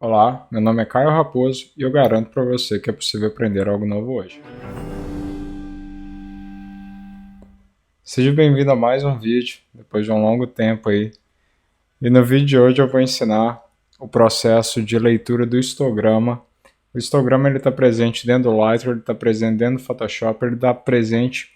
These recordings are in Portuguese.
Olá, meu nome é Caio Raposo e eu garanto para você que é possível aprender algo novo hoje. Seja bem-vindo a mais um vídeo, depois de um longo tempo aí. E no vídeo de hoje eu vou ensinar o processo de leitura do histograma. O histograma está presente dentro do Lightroom, ele está presente dentro do Photoshop, ele está presente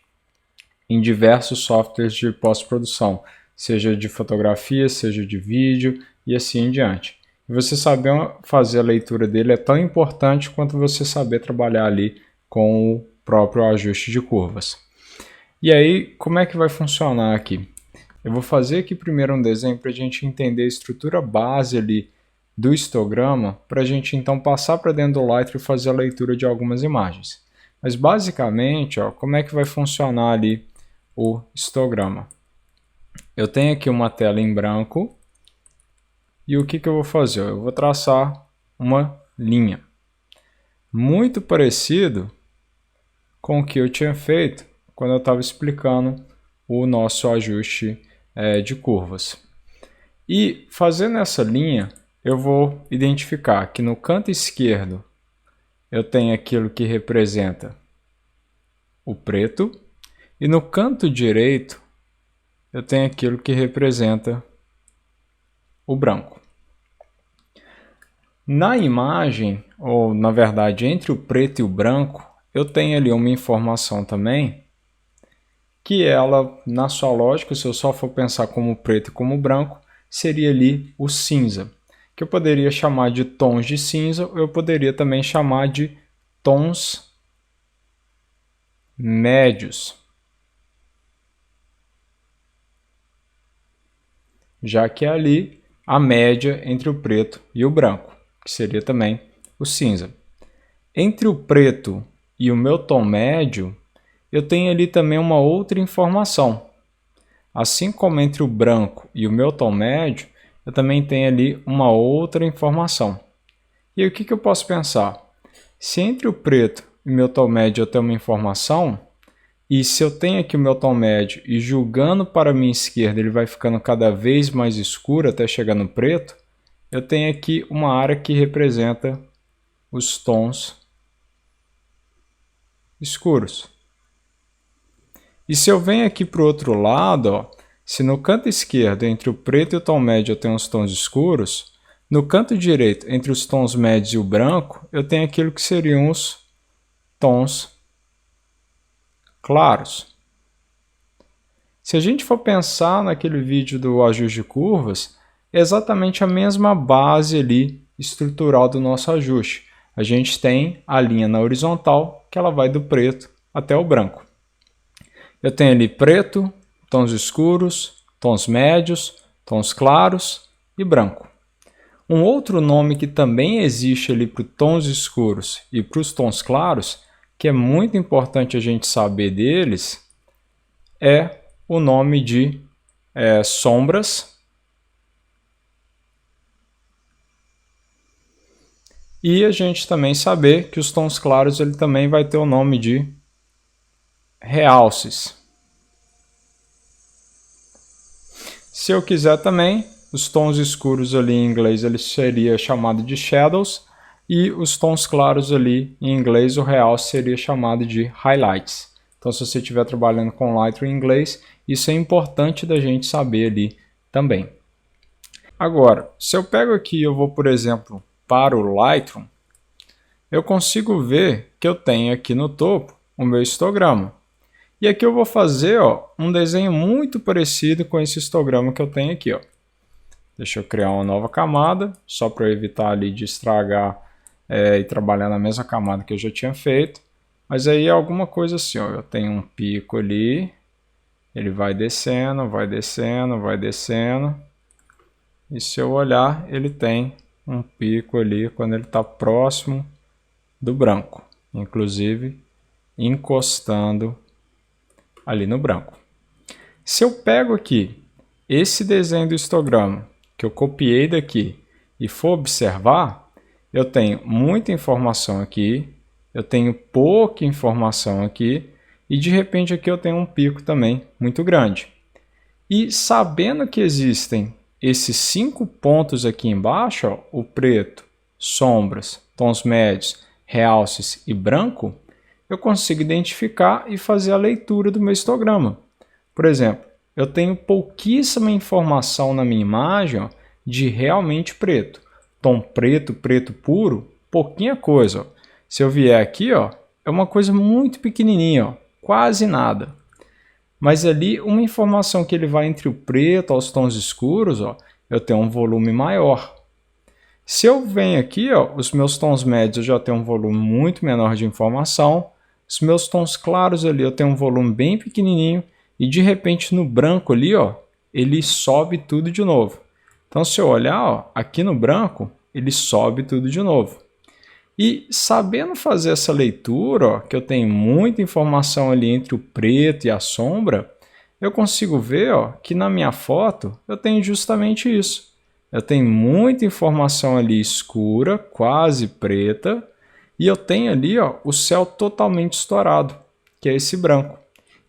em diversos softwares de pós-produção, seja de fotografia, seja de vídeo e assim em diante. E você saber fazer a leitura dele é tão importante quanto você saber trabalhar ali com o próprio ajuste de curvas. E aí, como é que vai funcionar aqui? Eu vou fazer aqui primeiro um desenho para a gente entender a estrutura base ali do histograma, para a gente então passar para dentro do Lightroom e fazer a leitura de algumas imagens. Mas basicamente, como é que vai funcionar ali o histograma? Eu tenho aqui uma tela em branco e o que eu vou fazer? Eu vou traçar uma linha muito parecido com o que eu tinha feito quando eu estava explicando o nosso ajuste de curvas. E fazendo essa linha, eu vou identificar que no canto esquerdo eu tenho aquilo que representa o preto e no canto direito eu tenho aquilo que representa o branco. Na imagem, ou na verdade entre o preto e o branco, eu tenho ali uma informação também, que ela, na sua lógica, se eu só for pensar como preto e como branco, seria ali o cinza, que eu poderia chamar de tons de cinza, ou eu poderia também chamar de tons médios, já que é ali a média entre o preto e o branco, que seria também o cinza. Entre o preto e o meu tom médio, eu tenho ali também uma outra informação. Assim como entre o branco e o meu tom médio, eu também tenho ali uma outra informação. E aí, o que eu posso pensar? Se entre o preto e o meu tom médio eu tenho uma informação, e se eu tenho aqui o meu tom médio e julgando para a minha esquerda ele vai ficando cada vez mais escuro até chegar no preto, eu tenho aqui uma área que representa os tons escuros. E se eu venho aqui para o outro lado, se no canto esquerdo entre o preto e o tom médio eu tenho os tons escuros, no canto direito entre os tons médios e o branco eu tenho aquilo que seriam os tons claros. Se a gente for pensar naquele vídeo do ajuste de curvas, é exatamente a mesma base ali estrutural do nosso ajuste. A gente tem a linha na horizontal, que ela vai do preto até o branco. Eu tenho ali preto, tons escuros, tons médios, tons claros e branco. Um outro nome que também existe ali para os tons escuros e para os tons claros, que é muito importante a gente saber deles, é o nome de sombras. E a gente também saber que os tons claros ele também vai ter o nome de realces. Se eu quiser também, os tons escuros ali em inglês ele seria chamado de shadows e os tons claros ali em inglês o realce seria chamado de highlights. Então se você estiver trabalhando com Lightroom em inglês, isso é importante da gente saber ali também. Agora, se eu pego aqui e eu vou, por exemplo, para o Lightroom, eu consigo ver que eu tenho aqui no topo o meu histograma. E aqui eu vou fazer um desenho muito parecido com esse histograma que eu tenho aqui. Deixa eu criar uma nova camada, só para evitar ali de estragar e trabalhar na mesma camada que eu já tinha feito. Mas aí é alguma coisa assim, eu tenho um pico ali, ele vai descendo, vai descendo, vai descendo. E se eu olhar, ele tem um pico ali quando ele está próximo do branco, inclusive encostando ali no branco. Se eu pego aqui esse desenho do histograma que eu copiei daqui e for observar, eu tenho muita informação aqui, eu tenho pouca informação aqui e de repente aqui eu tenho um pico também muito grande. E sabendo que existem esses 5 pontos aqui embaixo, o preto, sombras, tons médios, realces e branco, eu consigo identificar e fazer a leitura do meu histograma. Por exemplo, eu tenho pouquíssima informação na minha imagem de realmente preto. Tom preto, preto puro, pouquinha coisa. Se eu vier aqui, é uma coisa muito pequenininha, quase nada. Mas ali, uma informação que ele vai entre o preto aos tons escuros, eu tenho um volume maior. Se eu venho aqui, os meus tons médios eu já tenho um volume muito menor de informação. Os meus tons claros ali eu tenho um volume bem pequenininho. E de repente no branco ali, ele sobe tudo de novo. Então se eu olhar, aqui no branco, ele sobe tudo de novo. E sabendo fazer essa leitura, que eu tenho muita informação ali entre o preto e a sombra, eu consigo ver que na minha foto eu tenho justamente isso. Eu tenho muita informação ali escura, quase preta, e eu tenho ali o céu totalmente estourado, que é esse branco.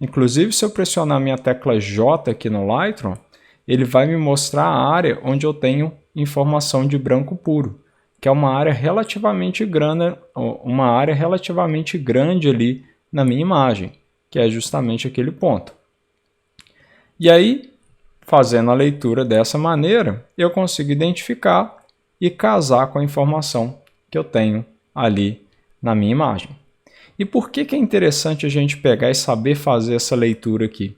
Inclusive, se eu pressionar a minha tecla J aqui no Lightroom, ele vai me mostrar a área onde eu tenho informação de branco puro, que é uma área relativamente grande ali na minha imagem, que é justamente aquele ponto. E aí, fazendo a leitura dessa maneira, eu consigo identificar e casar com a informação que eu tenho ali na minha imagem. E por que é interessante a gente pegar e saber fazer essa leitura aqui?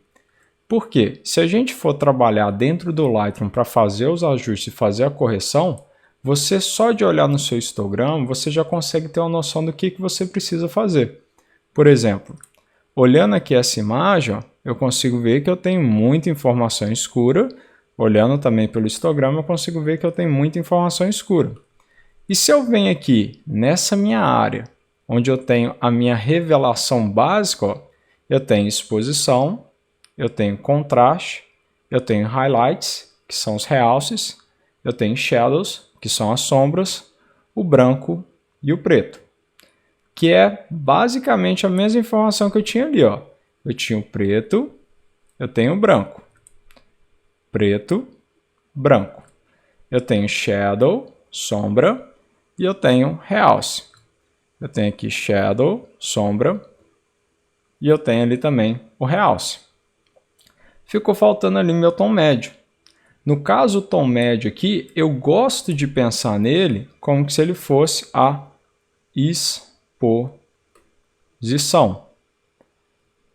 Porque se a gente for trabalhar dentro do Lightroom para fazer os ajustes e fazer a correção, você só de olhar no seu histograma, você já consegue ter uma noção do que você precisa fazer. Por exemplo, olhando aqui essa imagem, eu consigo ver que eu tenho muita informação escura. Olhando também pelo histograma, eu consigo ver que eu tenho muita informação escura. E se eu venho aqui nessa minha área, onde eu tenho a minha revelação básica, eu tenho exposição, eu tenho contraste, eu tenho highlights, que são os realces, eu tenho shadows, que são as sombras, o branco e o preto, que é basicamente a mesma informação que eu tinha ali. Eu tinha o preto, eu tenho o branco, preto, branco. Eu tenho shadow, sombra, e eu tenho realce. Eu tenho aqui shadow, sombra, e eu tenho ali também o realce. Ficou faltando ali meu tom médio. No caso, o tom médio aqui, eu gosto de pensar nele como se ele fosse a exposição.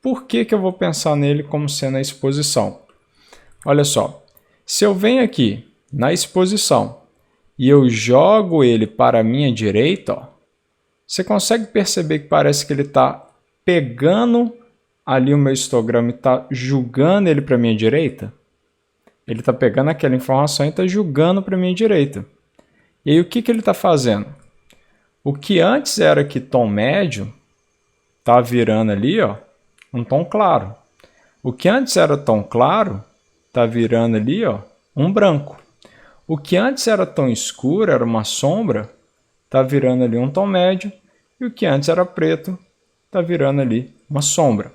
Por que eu vou pensar nele como sendo a exposição? Olha só, se eu venho aqui na exposição e eu jogo ele para a minha direita, você consegue perceber que parece que ele está pegando ali o meu histograma e está julgando ele para a minha direita? Ele está pegando aquela informação e está julgando para a minha direita. E aí o que ele está fazendo? O que antes era aqui tom médio, está virando ali um tom claro. O que antes era tom claro, está virando ali um branco. O que antes era tom escuro, era uma sombra, está virando ali um tom médio. E o que antes era preto, está virando ali uma sombra.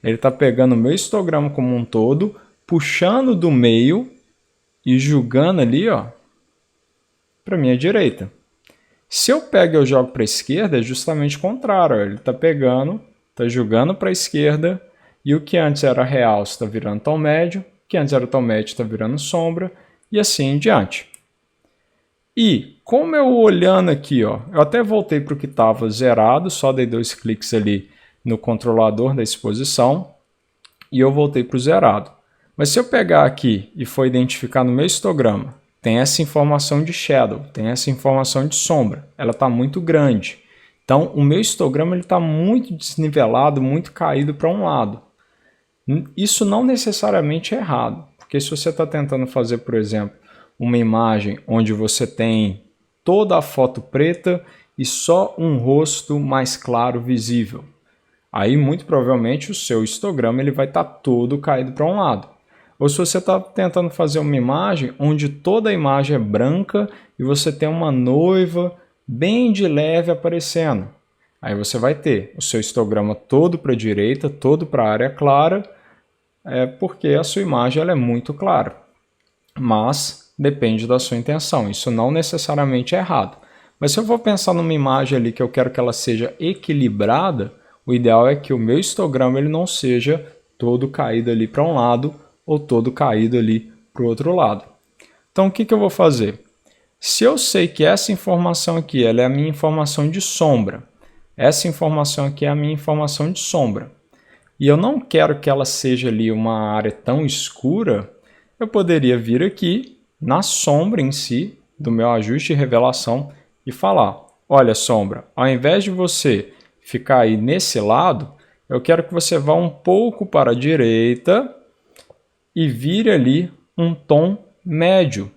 Ele está pegando o meu histograma como um todo, puxando do meio e julgando ali para a minha direita. Se eu pego e eu jogo para a esquerda, é justamente o contrário. Ele está pegando, está julgando para a esquerda, e o que antes era realce está virando tom médio, o que antes era tom médio está virando sombra, e assim em diante. E como eu olhando aqui, eu até voltei para o que estava zerado, só dei 2 cliques ali no controlador da exposição, e eu voltei para o zerado. Mas se eu pegar aqui e for identificar no meu histograma, tem essa informação de shadow, tem essa informação de sombra, ela está muito grande. Então o meu histograma está muito desnivelado, muito caído para um lado. Isso não necessariamente é errado, porque se você está tentando fazer, por exemplo, uma imagem onde você tem toda a foto preta e só um rosto mais claro visível, aí muito provavelmente o seu histograma ele vai estar todo caído para um lado. Ou se você está tentando fazer uma imagem onde toda a imagem é branca e você tem uma noiva bem de leve aparecendo, aí você vai ter o seu histograma todo para a direita, todo para a área clara, porque a sua imagem ela é muito clara. Mas depende da sua intenção, isso não necessariamente é errado. Mas se eu for pensar numa imagem ali que eu quero que ela seja equilibrada, o ideal é que o meu histograma ele não seja todo caído ali para um lado ou todo caído ali para o outro lado. Então o que eu vou fazer? Se eu sei que essa informação aqui ela é a minha informação de sombra, essa informação aqui é a minha informação de sombra, e eu não quero que ela seja ali uma área tão escura, eu poderia vir aqui na sombra em si, do meu ajuste de revelação, e falar, olha sombra, ao invés de você ficar aí nesse lado, eu quero que você vá um pouco para a direita e vire ali um tom médio.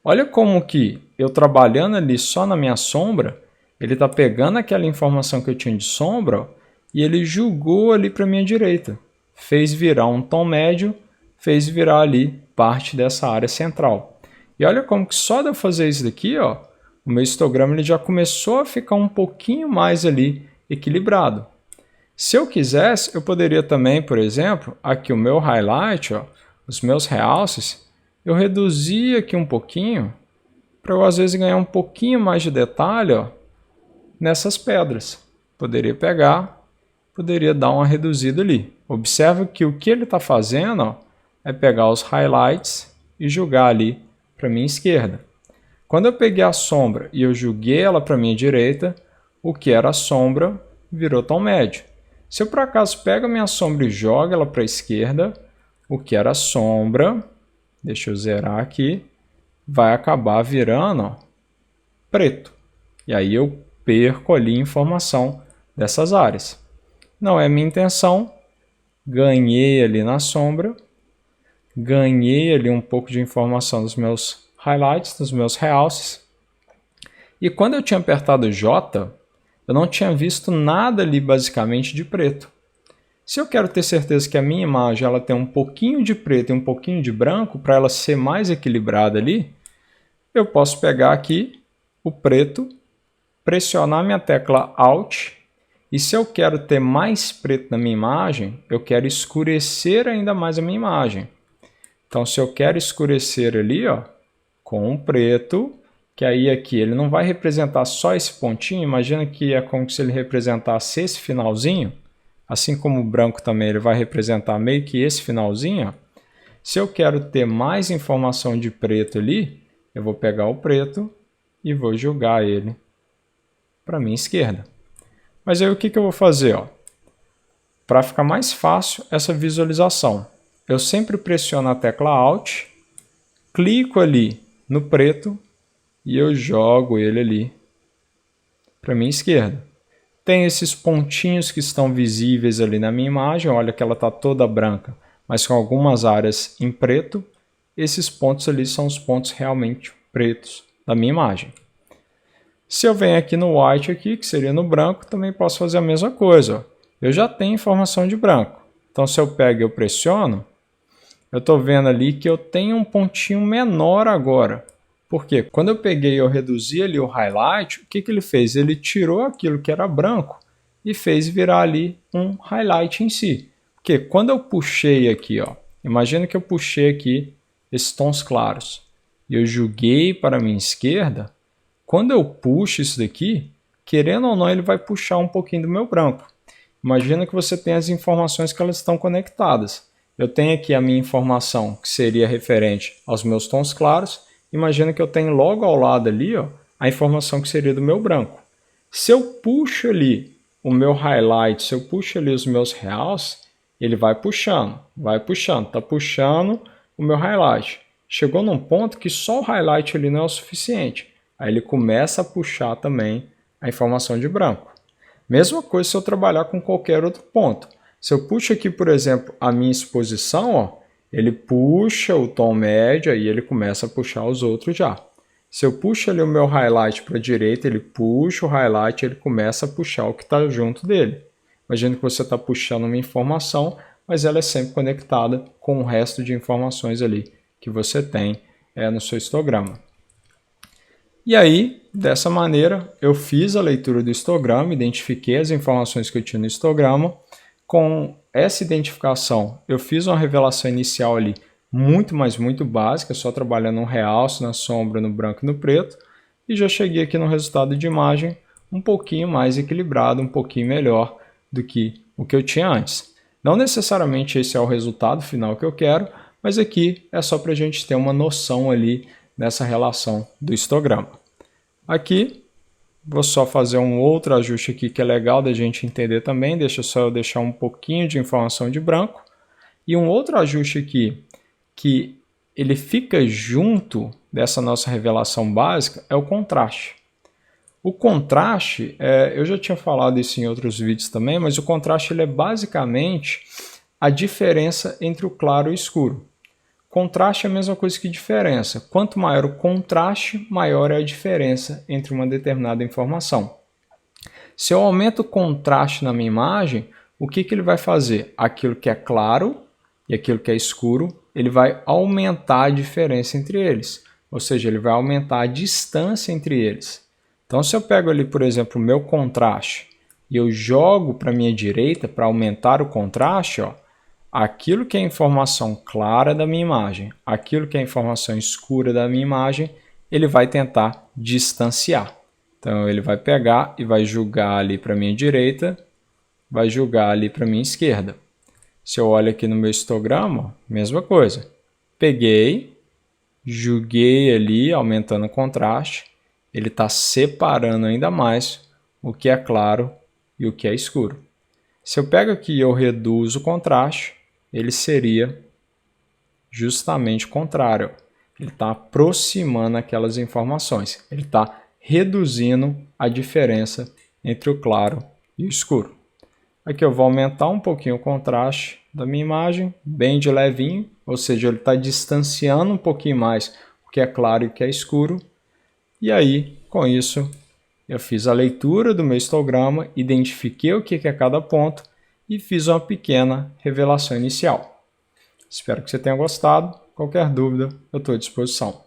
Olha como que eu trabalhando ali só na minha sombra, ele está pegando aquela informação que eu tinha de sombra, ó, e ele jogou ali para a minha direita. Fez virar um tom médio, fez virar ali parte dessa área central. E olha como que só de eu fazer isso daqui, ó, o meu histograma ele já começou a ficar um pouquinho mais ali equilibrado. Se eu quisesse, eu poderia também, por exemplo, aqui o meu highlight, ó, os meus realces, eu reduzir aqui um pouquinho, para eu às vezes ganhar um pouquinho mais de detalhe, ó, nessas pedras. Poderia pegar, poderia dar uma reduzida ali. Observa que o que ele está fazendo, ó, é pegar os highlights e jogar ali para a minha esquerda. Quando eu peguei a sombra e eu joguei ela para a minha direita, o que era a sombra virou tom médio. Se eu por acaso pego a minha sombra e jogo ela para a esquerda, o que era a sombra, deixa eu zerar aqui, vai acabar virando, ó, preto. E aí eu perco ali informação dessas áreas. Não é minha intenção, ganhei ali na sombra, ganhei ali um pouco de informação dos meus highlights, dos meus realces. E quando eu tinha apertado J, eu não tinha visto nada ali basicamente de preto. Se eu quero ter certeza que a minha imagem ela tem um pouquinho de preto e um pouquinho de branco, para ela ser mais equilibrada ali, eu posso pegar aqui o preto, pressionar minha tecla Alt, e se eu quero ter mais preto na minha imagem, eu quero escurecer ainda mais a minha imagem. Então, se eu quero escurecer ali, ó, com um preto, que aí aqui ele não vai representar só esse pontinho, imagina que é como se ele representasse esse finalzinho, assim como o branco também ele vai representar meio que esse finalzinho, ó. Se eu quero ter mais informação de preto ali, eu vou pegar o preto e vou jogar ele para a minha esquerda. Mas aí o que eu vou fazer? Para ficar mais fácil essa visualização, eu sempre pressiono a tecla Alt, clico ali no preto e eu jogo ele ali para a minha esquerda. Tem esses pontinhos que estão visíveis ali na minha imagem, olha que ela está toda branca, mas com algumas áreas em preto. Esses pontos ali são os pontos realmente pretos da minha imagem. Se eu venho aqui no white, aqui, que seria no branco, também posso fazer a mesma coisa. Eu já tenho informação de branco. Então, se eu pego e eu pressiono, eu estou vendo ali que eu tenho um pontinho menor agora. Por quê? Quando eu peguei e eu reduzi ali o highlight, o que ele fez? Ele tirou aquilo que era branco e fez virar ali um highlight em si. Porque quando eu puxei aqui, ó, imagina que eu puxei aqui esses tons claros e eu joguei para a minha esquerda, quando eu puxo isso daqui, querendo ou não, ele vai puxar um pouquinho do meu branco. Imagina que você tem as informações que elas estão conectadas. Eu tenho aqui a minha informação que seria referente aos meus tons claros. Imagina que eu tenho logo ao lado ali, ó, a informação que seria do meu branco. Se eu puxo ali o meu highlight, se eu puxo ali os meus realces, ele vai puxando, está puxando o meu highlight. Chegou num ponto que só o highlight ali não é o suficiente. Aí ele começa a puxar também a informação de branco. Mesma coisa se eu trabalhar com qualquer outro ponto. Se eu puxo aqui, por exemplo, a minha exposição, ó, ele puxa o tom médio e ele começa a puxar os outros já. Se eu puxo ali o meu highlight para a direita, ele puxa o highlight e ele começa a puxar o que está junto dele. Imagina que você está puxando uma informação, mas ela é sempre conectada com o resto de informações ali que você tem no seu histograma. E aí, dessa maneira, eu fiz a leitura do histograma, identifiquei as informações que eu tinha no histograma. Com essa identificação, eu fiz uma revelação inicial ali muito, mas muito básica, só trabalhando no realce, na sombra, no branco e no preto. e já cheguei aqui no resultado de imagem um pouquinho mais equilibrado, um pouquinho melhor do que o que eu tinha antes. Não necessariamente esse é o resultado final que eu quero, mas aqui é só para a gente ter uma noção ali nessa relação do histograma. Aqui, vou só fazer um outro ajuste aqui que é legal da gente entender também, deixa só eu deixar um pouquinho de informação de branco. E um outro ajuste aqui que ele fica junto dessa nossa revelação básica é o contraste. O contraste, eu já tinha falado isso em outros vídeos também, mas o contraste ele é basicamente a diferença entre o claro e o escuro. Contraste é a mesma coisa que diferença. Quanto maior o contraste, maior é a diferença entre uma determinada informação. Se eu aumento o contraste na minha imagem, o que ele vai fazer? Aquilo que é claro e aquilo que é escuro, ele vai aumentar a diferença entre eles. Ou seja, ele vai aumentar a distância entre eles. Então, se eu pego ali, por exemplo, o meu contraste e eu jogo para a minha direita para aumentar o contraste, ó, aquilo que é informação clara da minha imagem, aquilo que é informação escura da minha imagem, ele vai tentar distanciar. Então, ele vai pegar e vai jogar ali para a minha direita, vai jogar ali para a minha esquerda. Se eu olho aqui no meu histograma, mesma coisa. Peguei, joguei ali, aumentando o contraste, ele está separando ainda mais o que é claro e o que é escuro. Se eu pego aqui e eu reduzo o contraste, ele seria justamente o contrário. Ele está aproximando aquelas informações. Ele está reduzindo a diferença entre o claro e o escuro. Aqui eu vou aumentar um pouquinho o contraste da minha imagem, bem de levinho, ou seja, ele está distanciando um pouquinho mais o que é claro e o que é escuro. E aí, com isso, eu fiz a leitura do meu histograma, identifiquei o que é cada ponto e fiz uma pequena revelação inicial. Espero que você tenha gostado. Qualquer dúvida, eu estou à disposição.